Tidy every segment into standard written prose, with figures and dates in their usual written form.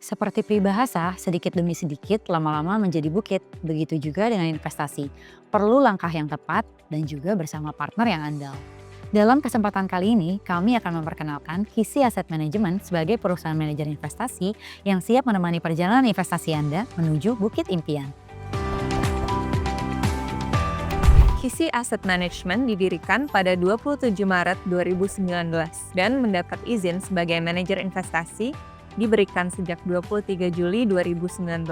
Seperti peribahasa, sedikit demi sedikit lama-lama menjadi bukit. Begitu juga dengan investasi. Perlu langkah yang tepat dan juga bersama partner yang andal. Dalam kesempatan kali ini, kami akan memperkenalkan Kisi Asset Management sebagai perusahaan manajer investasi yang siap menemani perjalanan investasi Anda menuju bukit impian. Kisi Asset Management didirikan pada 27 Maret 2019 dan mendapat izin sebagai manajer investasi diberikan sejak 23 Juli 2019.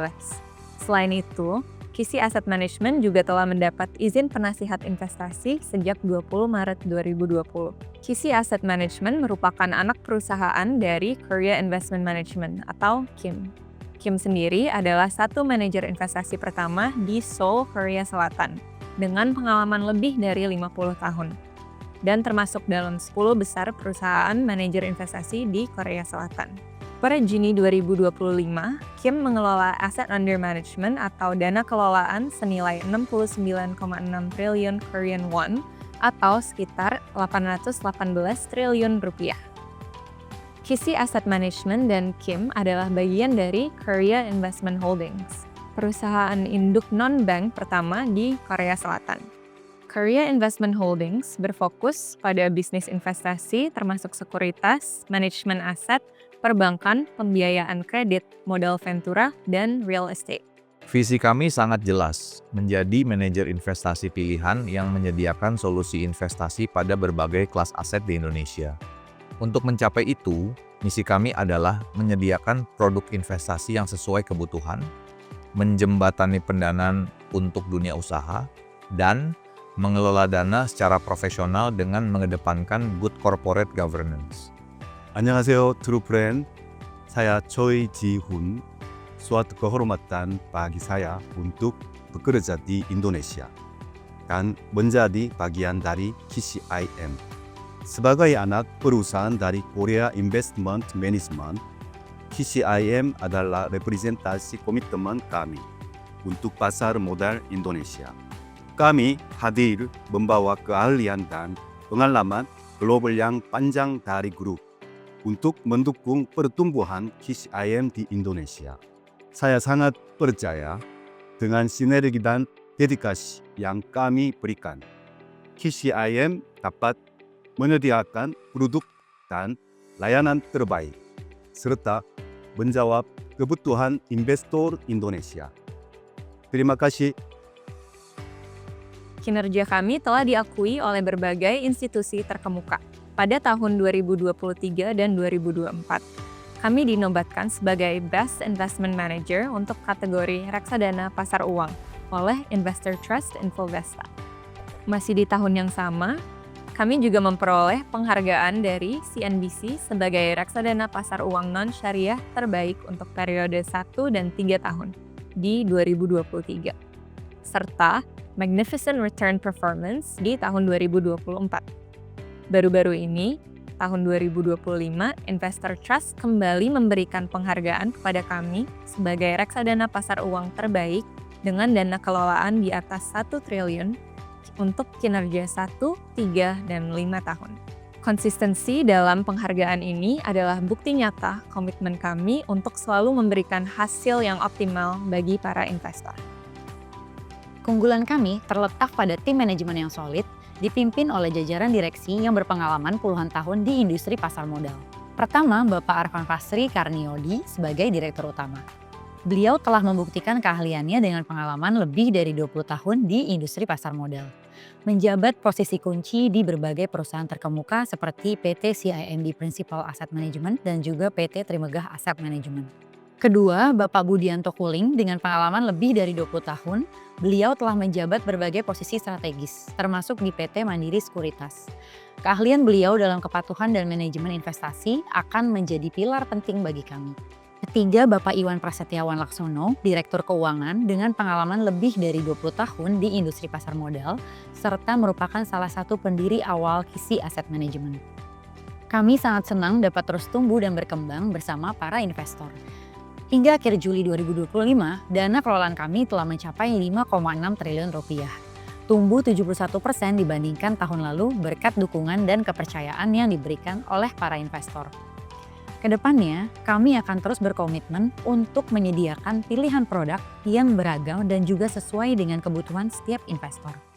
Selain itu, Kisi Asset Management juga telah mendapat izin penasihat investasi sejak 20 Maret 2020. Kisi Asset Management merupakan anak perusahaan dari Korea Investment Management atau KIM. KIM sendiri adalah satu manajer investasi pertama di Seoul, Korea Selatan, dengan pengalaman lebih dari 50 tahun, dan termasuk dalam 10 besar perusahaan manajer investasi di Korea Selatan. Pada Juni 2025, Kim mengelola aset under management atau dana kelolaan senilai 69,6 triliun Korean won atau sekitar 818 triliun rupiah. Kisi Asset Management dan Kim adalah bagian dari Korea Investment Holdings, perusahaan induk non-bank pertama di Korea Selatan. Korea Investment Holdings berfokus pada bisnis investasi termasuk sekuritas, manajemen aset, perbankan, pembiayaan kredit, modal ventura, dan real estate. Visi kami sangat jelas, menjadi manajer investasi pilihan yang menyediakan solusi investasi pada berbagai kelas aset di Indonesia. Untuk mencapai itu, misi kami adalah menyediakan produk investasi yang sesuai kebutuhan, menjembatani pendanaan untuk dunia usaha, dan mengelola dana secara profesional dengan mengedepankan good corporate governance. 안녕하세요, 트루프렌. Saya Choi Ji-hun, suatu kehormatan bagi saya untuk bekerja di Indonesia dan menjadi bagian dari KCIM. Sebagai anak perusahaan dari Korea Investment Management, KCIM adalah representasi komitmen kami untuk pasar modal Indonesia. Kami hadir membawa keahlian dan pengalaman global yang panjang dari grup untuk mendukung pertumbuhan KCIM di Indonesia. Saya sangat percaya dengan sinergi dan dedikasi yang kami berikan. KCIM dapat menyediakan produk dan layanan terbaik, serta menjawab kebutuhan investor Indonesia. Terima kasih. Kinerja kami telah diakui oleh berbagai institusi terkemuka. Pada tahun 2023 dan 2024, kami dinobatkan sebagai Best Investment Manager untuk kategori reksadana pasar uang oleh Investor Trust Infovesta. Masih di tahun yang sama, kami juga memperoleh penghargaan dari CNBC sebagai reksadana pasar uang non-syariah terbaik untuk periode 1 dan 3 tahun di 2023, serta Magnificent Return Performance di tahun 2024. Baru-baru ini, tahun 2025, Investor Trust kembali memberikan penghargaan kepada kami sebagai reksadana pasar uang terbaik dengan dana kelolaan di atas 1 triliun untuk kinerja 1, 3, dan 5 tahun. Konsistensi dalam penghargaan ini adalah bukti nyata komitmen kami untuk selalu memberikan hasil yang optimal bagi para investor. Keunggulan kami terletak pada tim manajemen yang solid, dipimpin oleh jajaran direksi yang berpengalaman puluhan tahun di industri pasar modal. Pertama, Bapak Arfan Fasri Karniodi sebagai Direktur Utama. Beliau telah membuktikan keahliannya dengan pengalaman lebih dari 20 tahun di industri pasar modal. Menjabat posisi kunci di berbagai perusahaan terkemuka seperti PT CIMB Principal Asset Management dan juga PT Trimegah Asset Management. Kedua, Bapak Budianto Kuling dengan pengalaman lebih dari 20 tahun, beliau telah menjabat berbagai posisi strategis, termasuk di PT Mandiri Sekuritas. Keahlian beliau dalam kepatuhan dan manajemen investasi akan menjadi pilar penting bagi kami. Ketiga, Bapak Iwan Prasetyawan Laksono, Direktur Keuangan dengan pengalaman lebih dari 20 tahun di industri pasar modal, serta merupakan salah satu pendiri awal Kisi Asset Management. Kami sangat senang dapat terus tumbuh dan berkembang bersama para investor. Hingga akhir Juli 2025, dana kelolaan kami telah mencapai 5,6 triliun rupiah. Tumbuh 71% dibandingkan tahun lalu berkat dukungan dan kepercayaan yang diberikan oleh para investor. Kedepannya, kami akan terus berkomitmen untuk menyediakan pilihan produk yang beragam dan juga sesuai dengan kebutuhan setiap investor.